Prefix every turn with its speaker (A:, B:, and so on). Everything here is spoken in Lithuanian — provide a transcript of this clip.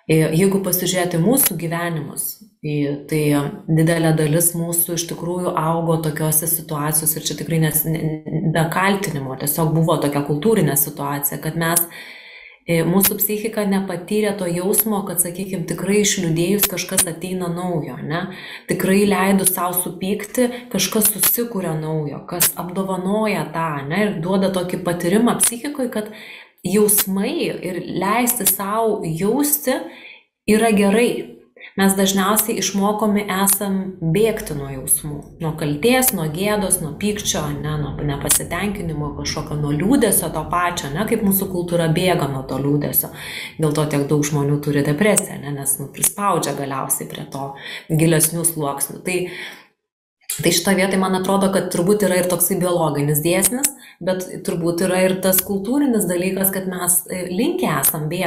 A: Jeigu pasižiūrėti mūsų gyvenimus, tai didelė dalis mūsų iš tikrųjų augo tokiose situacijose ir čia tikrai be kaltinimo, tiesiog buvo tokia kultūrinė situacija, kad mūsų psichika nepatyrė to jausmo, kad, sakykime, tikrai išliūdėjus kažkas ateina naujo, ne? Tikrai leidus savo supykti, kažkas susikūrė naujo, kas apdovanoja tą, ne? Ir duoda tokį patyrimą psichikoje, kad jausmai ir leisti savo jausti yra gerai. Mes dažniausiai išmokomi esam bėgti nuo jausmų, nuo kaltės, nuo gėdos, nuo pykčio, ne, nuo nepasitenkinimo, kažkokio nuo liūdesio to pačio, ne, kaip mūsų kultūra bėga nuo to liūdesio. Dėl to tiek daug žmonių turi depresiją, ne, nes prispaudžia galiausiai prie to gilesnių sluoksnių. Tai šitą vietą man atrodo, kad turbūt yra ir toksai biologinis dėsnis, bet turbūt yra ir tas kultūrinis dalykas, kad mes linkę esam bėgti.